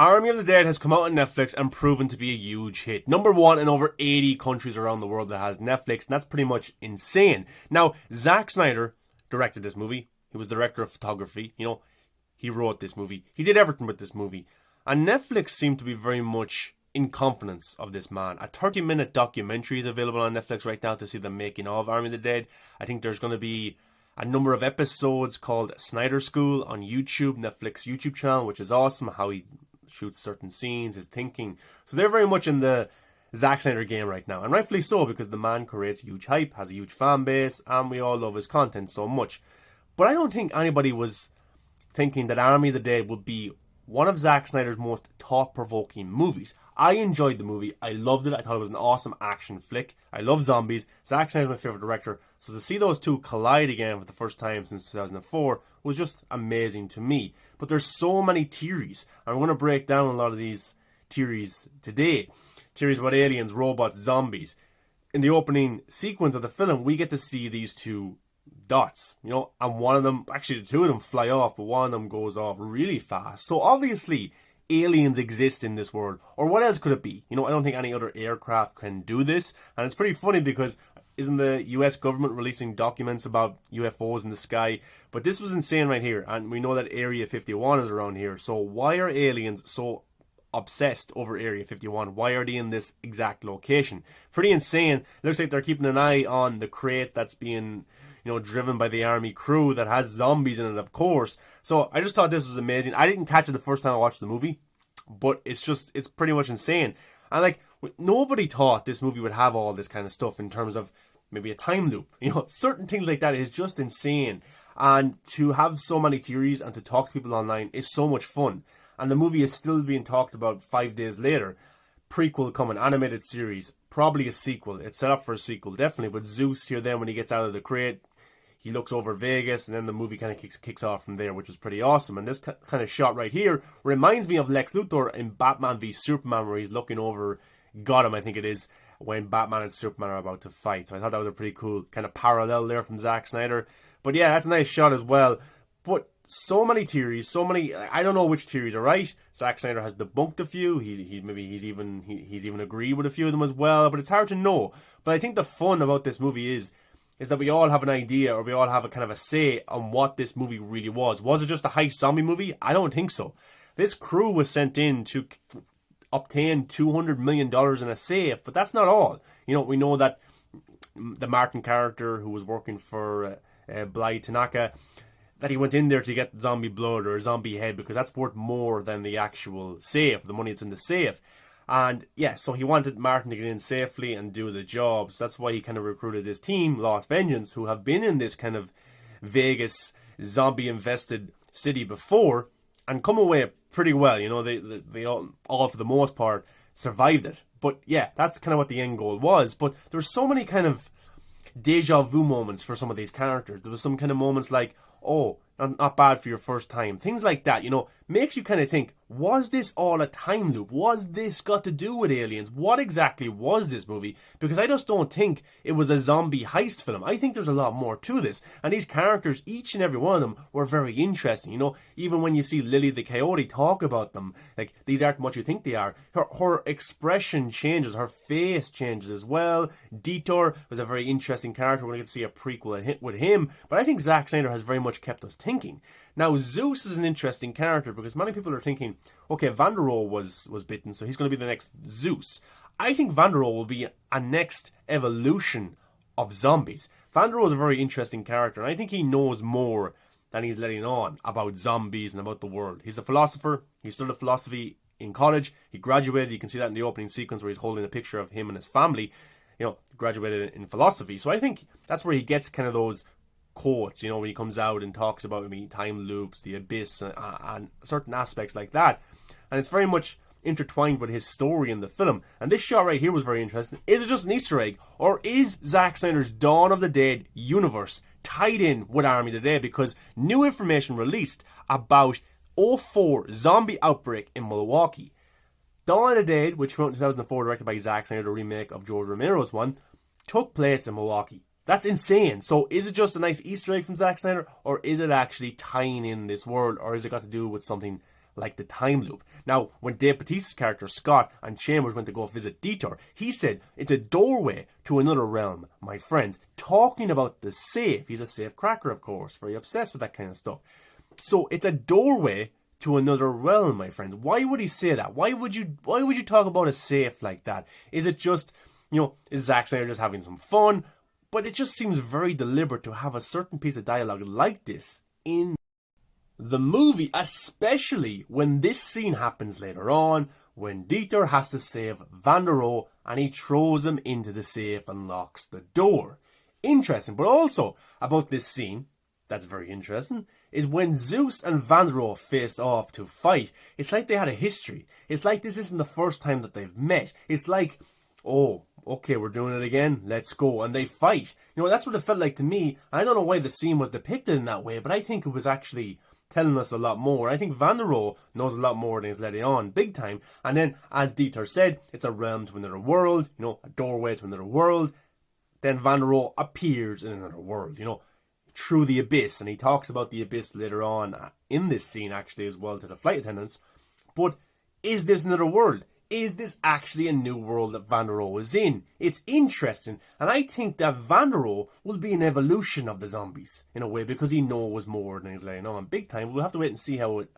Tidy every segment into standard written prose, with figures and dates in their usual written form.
Army of the Dead has come out on Netflix and proven to be a huge hit. Number one in over 80 countries around the world that has Netflix, and that's pretty much insane. Now, Zack Snyder directed this movie. He was the director of photography. He wrote this movie. He did everything with this movie. And Netflix seemed to be very much in confidence of this man. A 30-minute documentary is available on Netflix right now to see the making of Army of the Dead. I think there's going to be a number of episodes called Snyder School on YouTube, Netflix YouTube channel, which is awesome, how he shoots certain scenes, his thinking. So they're very much in the Zack Snyder game right now, and rightfully so, because the man creates huge hype, has a huge fan base, and we all love his content so much. But I don't think anybody was thinking that Army of the Dead would be one of Zack Snyder's most thought-provoking movies. I enjoyed the movie. I loved it. I thought it was an awesome action flick. I love zombies. Zack Snyder's my favourite director. So to see those two collide again for the first time since 2004 was just amazing to me. But there's so many theories. I'm going to break down a lot of these theories today. Theories about aliens, robots, zombies. In the opening sequence of the film, we get to see these two dots, and one of them, actually the two of them fly off, but one of them goes off really fast. So obviously aliens exist in this world, or what else could it be? I don't think any other aircraft can do this, and it's pretty funny because isn't the US government releasing documents about UFOs in the sky? But this was insane right here, and we know that Area 51 is around here, so why are aliens so obsessed over Area 51? Why are they in this exact location? Pretty insane. Looks like they're keeping an eye on the crate that's being driven by the army crew that has zombies in it, of course. So I just thought this was amazing. I didn't catch it the first time I watched the movie, but it's pretty much insane. And nobody thought this movie would have all this kind of stuff in terms of maybe a time loop. Certain things like that is just insane. And to have so many theories and to talk to people online is so much fun. And the movie is still being talked about 5 days later. Prequel coming, animated series, probably a sequel. It's set up for a sequel, definitely. But Zeus here then, when he gets out of the crate, he looks over Vegas, and then the movie kind of kicks off from there, which was pretty awesome. And this kind of shot right here reminds me of Lex Luthor in Batman v Superman, where he's looking over Gotham, I think it is, when Batman and Superman are about to fight. So I thought that was a pretty cool kind of parallel there from Zack Snyder. But yeah, that's a nice shot as well. But so many theories, I don't know which theories are right. Zack Snyder has debunked a few. He's even agreed with a few of them as well. But it's hard to know. But I think the fun about this movie is that we all have an idea, or we all have a kind of a say on what this movie really was. Was it just a heist zombie movie? I don't think so. This crew was sent in to obtain $200 million in a safe, but that's not all. We know that the Martin character who was working for Bly Tanaka, that he went in there to get zombie blood or zombie head, because that's worth more than the actual safe, the money that's in the safe. And yeah, so he wanted Martin to get in safely and do the job. So that's why he kind of recruited this team, Lost Vengeance, who have been in this kind of Vegas zombie-infested city before and come away pretty well. They all for the most part survived it. But yeah, that's kind of what the end goal was. But there were so many kind of deja vu moments for some of these characters. There was some kind of moments like, oh, not bad for your first time. Things like that, makes you kind of think, was this all a time loop? Was this got to do with aliens? What exactly was this movie? Because I just don't think it was a zombie heist film. I think there's a lot more to this. And these characters, each and every one of them, were very interesting. Even when you see Lily the Coyote talk about them, like, these aren't what you think they are. Her expression changes, her face changes as well. Detour was a very interesting character. We're going to see a prequel with him. But I think Zack Snyder has very much kept us thinking. Now, Zeus is an interesting character because many people are thinking, okay, Van der Rohe was bitten, so he's going to be the next Zeus. I think Van der Rohe will be a next evolution of zombies. Van der Rohe is a very interesting character, and I think he knows more than he's letting on about zombies and about the world. He's a philosopher. He studied philosophy in college. He graduated. You can see that in the opening sequence where he's holding a picture of him and his family. Graduated in philosophy. So I think that's where he gets kind of those quotes, when he comes out and talks about time loops, the abyss, and certain aspects like that. And it's very much intertwined with his story in the film. And this shot right here was very interesting. Is it just an Easter egg? Or is Zack Snyder's Dawn of the Dead universe tied in with Army of the Dead? Because new information released about '04 zombie outbreak in Milwaukee. Dawn of the Dead, which came out in 2004, directed by Zack Snyder, the remake of George Romero's one, took place in Milwaukee. That's insane. So is it just a nice Easter egg from Zack Snyder, or is it actually tying in this world, or is it got to do with something like the time loop. Now, when Dave Bautista's character Scott and Chambers went to go visit Dieter, he said it's a doorway to another realm, my friends, talking about the safe. He's a safe cracker, of course, very obsessed with that kind of stuff. So it's a doorway to another realm, my friends. Why would he say that? Why would you talk about a safe like that? Is it just, is Zack Snyder just having some fun? But it just seems very deliberate to have a certain piece of dialogue like this in the movie, especially when this scene happens later on, when Dieter has to save Van der Rohe and he throws him into the safe and locks the door. Interesting, but also about this scene, that's very interesting, is when Zeus and Van der Rohe faced off to fight, it's like they had a history. It's like this isn't the first time that they've met. It's like, oh, okay, we're doing it again, let's go, and they fight. That's what it felt like to me. I don't know why the scene was depicted in that way, but I think it was actually telling us a lot more. I think Van der Rohe knows a lot more than he's letting on, big time. And then, as Dieter said, it's a realm to another world, a doorway to another world. Then Van der Rohe appears in another world, through the abyss. And he talks about the abyss later on in this scene, actually, as well, to the flight attendants. But is this another world? Is this actually a new world that Van der Rohe is in? It's interesting, and I think that Van der Rohe will be an evolution of the zombies, in a way, because he knows more than he's letting on. Big time. We'll have to wait and see how it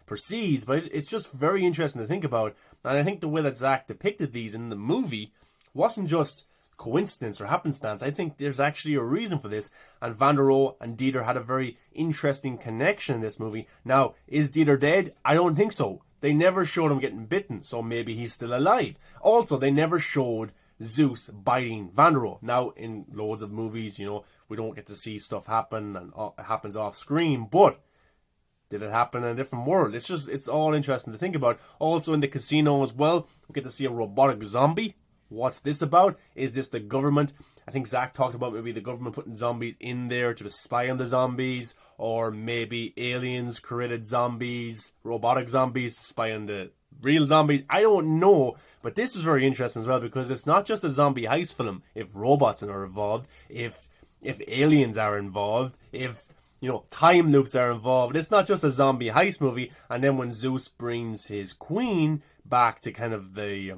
proceeds, but it's just very interesting to think about. And I think the way that Zack depicted these in the movie wasn't just coincidence or happenstance. I think there's actually a reason for this, and Van der Rohe and Dieter had a very interesting connection in this movie. Now, is Dieter dead? I don't think so. They never showed him getting bitten, so maybe he's still alive. Also, they never showed Zeus biting Van der Rohe. Now, in loads of movies, we don't get to see stuff happen, and it happens off screen, but did it happen in a different world? It's all interesting to think about. Also, in the casino as well, we get to see a robotic zombie. What's this about? Is this the government? I think Zack talked about maybe the government putting zombies in there to spy on the zombies, or maybe aliens created zombies, robotic zombies to spy on the real zombies. I don't know, but this was very interesting as well, because it's not just a zombie heist film. If robots are involved, if aliens are involved, if time loops are involved, it's not just a zombie heist movie. And then when Zeus brings his queen back to kind of the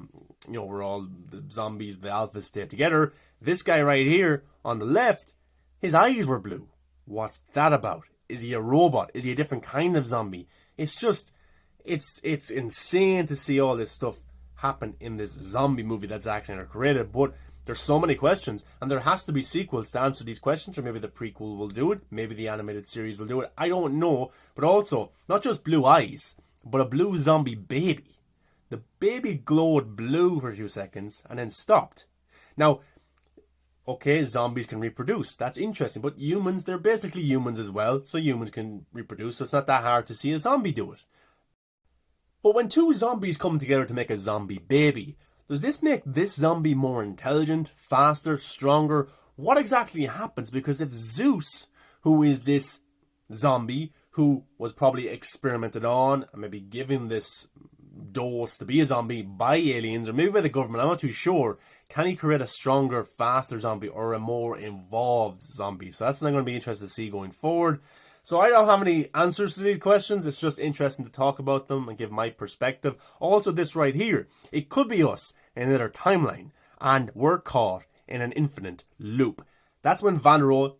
where all the zombies, the alphas, stay together, this guy right here on the left, his eyes were blue. What's that about? Is he a robot? Is he a different kind of zombie? It's just, it's insane to see all this stuff happen in this zombie movie that Zack Snyder created. But there's so many questions, and there has to be sequels to answer these questions, or maybe the prequel will do it, maybe the animated series will do it, I don't know. But also, not just blue eyes, but a blue zombie baby. The baby glowed blue for a few seconds and then stopped. Now, okay, zombies can reproduce. That's interesting. But humans, they're basically humans as well. So humans can reproduce. So it's not that hard to see a zombie do it. But when two zombies come together to make a zombie baby, does this make this zombie more intelligent, faster, stronger? What exactly happens? Because if Zeus, who is this zombie, who was probably experimented on and maybe given this dose to be a zombie by aliens, or maybe by the government, I'm not too sure, can he create a stronger, faster zombie, or a more involved zombie? So that's not going to be interesting to see going forward. So I don't have any answers to these questions. It's just interesting to talk about them and give my perspective. Also, this right here, it could be us in another timeline, and we're caught in an infinite loop. That's when Van der Rohe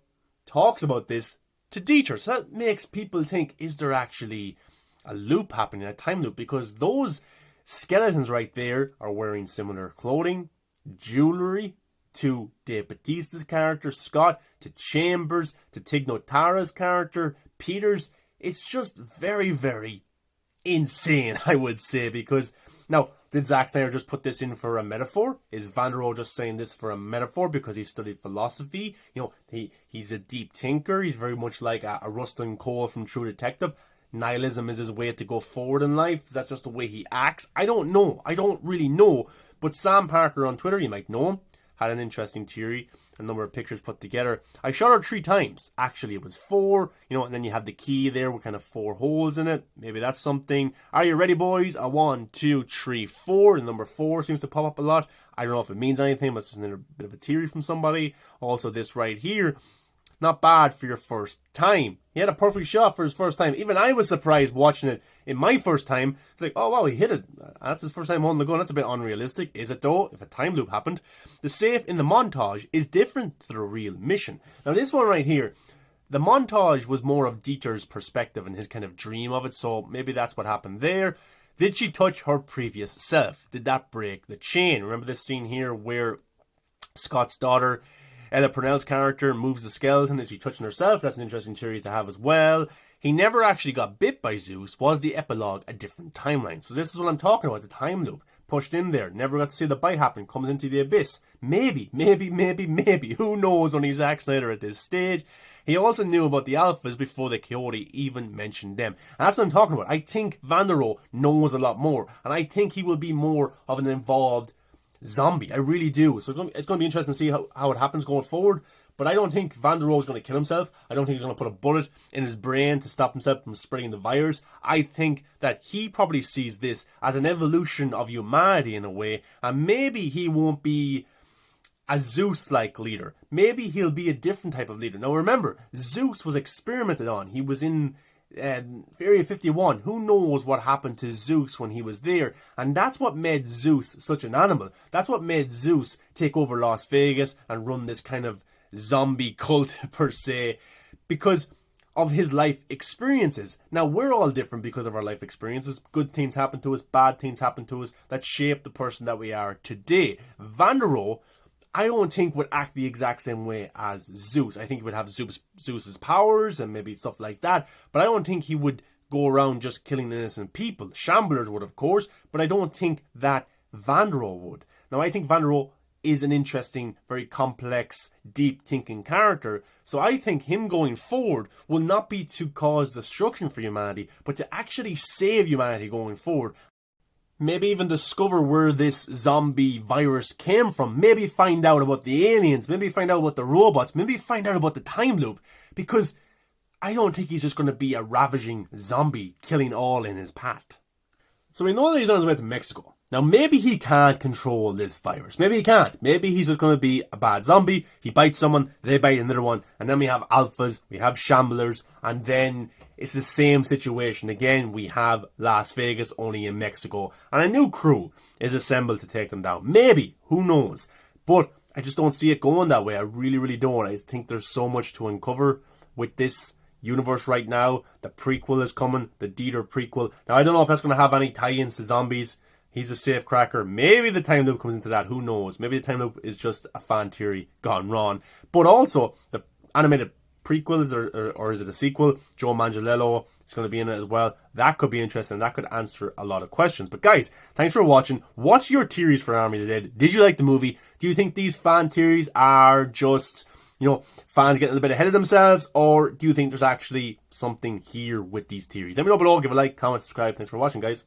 talks about this to Dieter. So that makes people think, is there actually a loop happening, a time loop? Because those skeletons right there are wearing similar clothing, jewelry to Dave Bautista's character, Scott, to Chambers, to Tig Notara's character, Peter's. It's just very, very insane, I would say, because now, did Zack Snyder just put this in for a metaphor? Is Van der Rohe just saying this for a metaphor because he studied philosophy? He's a deep thinker. He's very much like a Rustin Cole from True Detective. Nihilism is his way to go forward in life. Is that just the way he acts? I don't know. I don't really know. But Sam Parker on Twitter, you might know him, had an interesting theory, a number of pictures put together. I shot her 3 times. Actually, it was 4, and then you have the key there with kind of 4 holes in it. Maybe that's something. Are you ready, boys? A 1, 2, 3, 4. The number 4 seems to pop up a lot. I don't know if it means anything, but it's just another bit of a theory from somebody. Also, this right here, not bad for your first time. He had a perfect shot for his first time. Even I was surprised watching it in my first time. It's like, oh wow, he hit it. That's his first time holding the gun. That's a bit unrealistic. Is it though? If a time loop happened. The safe in the montage is different to the real mission. Now this one right here, the montage was more of Dieter's perspective and his kind of dream of it, so maybe that's what happened there. Did she touch her previous self? Did that break the chain? Remember this scene here where Scott's daughter, Ella Purnell's character, moves the skeleton. Is she touching herself? That's an interesting theory to have as well. He never actually got bit by Zeus. Was the epilogue a different timeline? So this is what I'm talking about, the time loop. Pushed in there. Never got to see the bite happen. Comes into the abyss. Maybe. Who knows, only Zack Snyder at this stage. He also knew about the alphas before the Coyote even mentioned them. And that's what I'm talking about. I think Van der Rohe knows a lot more. And I think he will be more of an involved zombie. I really do. So it's going to be interesting to see how it happens going forward. But I don't think Van der Rohe is going to kill himself. I don't think he's going to put a bullet in his brain to stop himself from spreading the virus. I think that he probably sees this as an evolution of humanity in a way. And maybe he won't be a Zeus-like leader. Maybe he'll be a different type of leader. Now remember, Zeus was experimented on. He was in Area 51. Who knows what happened to Zeus when he was there? And that's what made Zeus such an animal. That's what made Zeus take over Las Vegas and run this kind of zombie cult per se, because of his life experiences. Now we're all different because of our life experiences. Good things happen to us, bad things happen to us that shape the person that we are today. Van der Rohe, I don't think would act the exact same way as Zeus. I think he would have Zeus's powers and maybe stuff like that, but I don't think he would go around just killing innocent people. Shamblers would, of course, but I don't think that Van der Rohe would. Now I think Van der Rohe is an interesting, very complex, deep-thinking character. So I think him going forward will not be to cause destruction for humanity, but to actually save humanity going forward. Maybe even discover where this zombie virus came from. Maybe find out about the aliens. Maybe find out about the robots. Maybe find out about the time loop. Because I don't think he's just going to be a ravaging zombie killing all in his path. So we know that he's on his way to Mexico. Now, maybe he can't control this virus. Maybe he can't. Maybe he's just going to be a bad zombie. He bites someone, they bite another one, and then we have alphas, we have shamblers, and then it's the same situation again. We have Las Vegas, only in Mexico, and a new crew is assembled to take them down. Maybe. Who knows? But I just don't see it going that way. I really don't. I think there's so much to uncover with this universe right now. The prequel is coming, the Dieter prequel. Now, I don't know if that's going to have any tie-ins to zombies. He's a safe cracker. Maybe the time loop comes into that. Who knows? Maybe the time loop is just a fan theory gone wrong. But also, the animated prequel is, or is it a sequel? Joe Manganiello is going to be in it as well. That could be interesting. That could answer a lot of questions. But guys, thanks for watching. What's your theories for Army of the Dead? Did you like the movie? Do you think these fan theories are just, fans getting a bit ahead of themselves? Or do you think there's actually something here with these theories? Let me know below. Give a like, comment, subscribe. Thanks for watching, guys.